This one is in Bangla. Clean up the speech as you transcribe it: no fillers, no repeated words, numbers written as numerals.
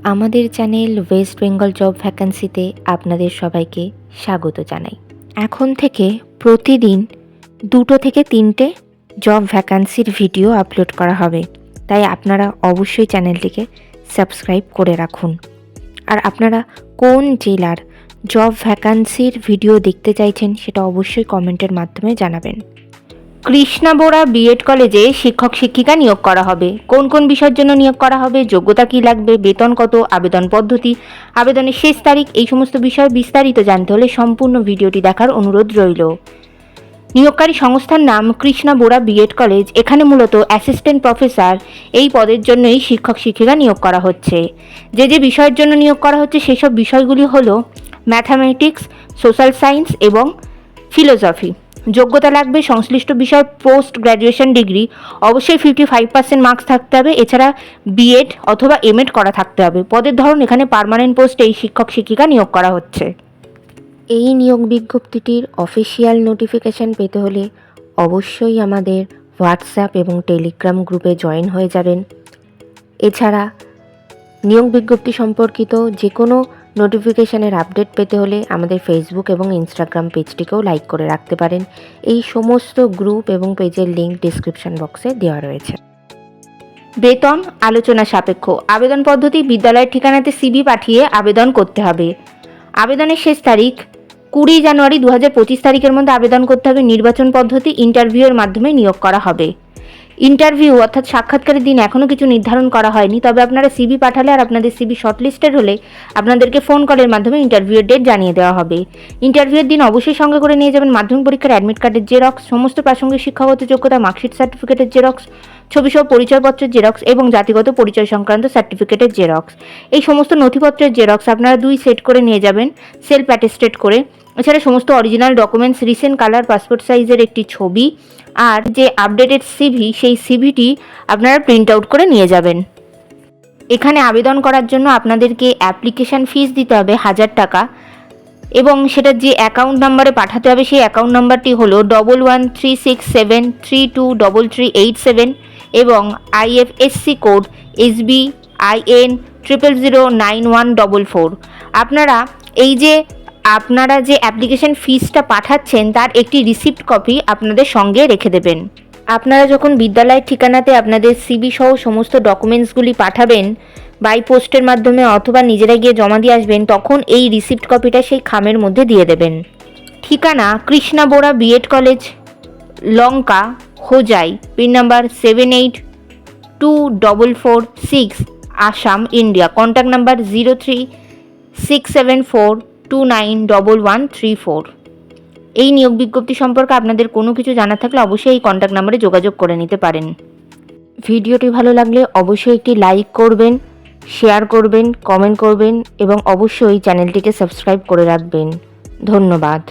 আমাদের চ্যানেল ওয়েস্ট বেঙ্গল জব ভ্যাকান্সিতে আপনাদের সবাইকে স্বাগত জানাই। এখন থেকে প্রতিদিন 2 থেকে 3টে জব ভ্যাকান্সির ভিডিও আপলোড করা হবে, তাই আপনারা অবশ্যই চ্যানেলটিকে সাবস্ক্রাইব করে রাখুন। আর আপনারা কোন জেলার জব ভ্যাকান্সির ভিডিও দেখতে চাইছেন সেটা অবশ্যই কমেন্টের মাধ্যমে জানাবেন। কৃষ্ণা বোরা বিএড কলেজে শিক্ষক শিক্ষিকা নিয়োগ করা হবে। কোন কোন বিষয়ের জন্য নিয়োগ করা হবে, যোগ্যতা কী লাগবে, বেতন কত, আবেদন পদ্ধতি, আবেদনের শেষ তারিখ, এই সমস্ত বিষয়ে বিস্তারিত জানতে হলে সম্পূর্ণ ভিডিওটি দেখার অনুরোধ রইল। নিয়োগকারী সংস্থার নাম কৃষ্ণা বোরা বিএড কলেজ। এখানে মূলত অ্যাসিস্ট্যান্ট প্রফেসর এই পদের জন্যই শিক্ষক শিক্ষিকা নিয়োগ করা হচ্ছে। যে বিষয়ের জন্য নিয়োগ করা হচ্ছে সেসব বিষয়গুলি হলো ম্যাথামেটিক্স, সোশ্যাল সায়েন্স এবং ফিলোসফি। যোগ্যতা লাগবে সংশ্লিষ্ট বিষয় পোস্ট গ্র্যাজুয়েশন ডিগ্রি, অবশ্যই 55% মার্কস থাকতে হবে। এছাড়া বিএড অথবা এমএড করা থাকতে হবে। পদের ধরন এখানে পার্মানেন্ট পোস্টেই শিক্ষক শিক্ষিকা নিয়োগ করা হচ্ছে। এই নিয়োগ বিজ্ঞপ্তিটির অফিসিয়াল নোটিফিকেশান পেতে হলে অবশ্যই আমাদের হোয়াটসঅ্যাপ এবং টেলিগ্রাম গ্রুপে জয়েন হয়ে যাবেন। এছাড়া নিয়োগ বিজ্ঞপ্তি সম্পর্কিত যে কোনো নোটিফিকেশানের আপডেট পেতে হলে আমাদের ফেসবুক এবং ইনস্টাগ্রাম পেজটিকেও লাইক করে রাখতে পারেন। এই সমস্ত গ্রুপ এবং পেজের লিঙ্ক ডিসক্রিপশন বক্সে দেওয়া রয়েছে। বেতন আলোচনা সাপেক্ষ। আবেদন পদ্ধতি: বিদ্যালয়ের ঠিকানাতে সিভি পাঠিয়ে আবেদন করতে হবে। আবেদনের শেষ তারিখ 20 জানুয়ারি 2025 তারিখের মধ্যে আবেদন করতে হবে। নির্বাচন পদ্ধতি: ইন্টারভিউয়ের মাধ্যমে নিয়োগ করা হবে। ইন্টারভিউ অর্থাৎ সাক্ষাৎকারের দিন এখনও কিছু নির্ধারণ করা হয়নি, তবে আপনারা সিভি পাঠালে আর আপনাদের সিভি শর্টলিস্টেড হলে আপনাদেরকে ফোন কলের মাধ্যমে ইন্টারভিউয়ের ডেট জানিয়ে দেওয়া হবে। ইন্টারভিউয়ের দিন অবশ্যই সঙ্গে করে নিয়ে যাবেন মাধ্যমিক পরীক্ষার অ্যাডমিট কার্ডের জেরক্স, সমস্ত প্রাসঙ্গিক শিক্ষাগত যোগ্যতা মার্কশিট সার্টিফিকেটের জেরক্স, ছবিসহ পরিচয়পত্রের জেরক্স এবং জাতিগত পরিচয় সংক্রান্ত সার্টিফিকেটের জেরক্স। এই সমস্ত নথিপত্রের জেরক্স আপনারা 2 সেট করে নিয়ে যাবেন, সেলফ অ্যাটেস্টেড করে। এছাড়া সমস্ত original documents, recent colour passport সাইজের একটি ছবি আর যে আপডেটেড সিভি, সেই সিভিটি আপনারা প্রিন্ট আউট করে নিয়ে যাবেন। এখানে আবেদন করার জন্য আপনাদেরকে অ্যাপ্লিকেশান ফিস দিতে হবে 1000 টাকা এবং সেটা যে অ্যাকাউন্ট নাম্বারে পাঠাতে হবে সেই অ্যাকাউন্ট নাম্বারটি হলো 113673323387 এবং IFSC কোড SBIN 0009144। আপনারা যে অ্যাপ্লিকেশন ফিসটা পাঠাচ্ছেন তার একটি রিসিপ্ট কপি আপনাদের সঙ্গে রেখে দেবেন। আপনারা যখন বিদ্যালয়ের ঠিকানাতে আপনাদের সিভি সহ সমস্ত ডকুমেন্টসগুলি পাঠাবেন বাই পোস্টের মাধ্যমে অথবা নিজেরা গিয়ে জমা দিয়ে আসবেন, তখন এই রিসিপ্ট কপিটা সেই খামের মধ্যে দিয়ে দেবেন। ঠিকানা: Krishna Bora B Ed college, Lanka, Hojai, pin number 782446, Assam, India. Contact number 036742911134। এই নিয়োগ বিজ্ঞপ্তি সম্পর্কে আপনাদের কোনো কিছু জানার থাকলে অবশ্যই এই কন্ট্যাক্ট নাম্বারে যোগাযোগ করে নিতে পারেন। ভিডিওটি ভালো লাগলে অবশ্যই একটি লাইক করবেন, শেয়ার করবেন, কমেন্ট করবেন এবং অবশ্যই চ্যানেলটিকে সাবস্ক্রাইব করে রাখবেন। ধন্যবাদ।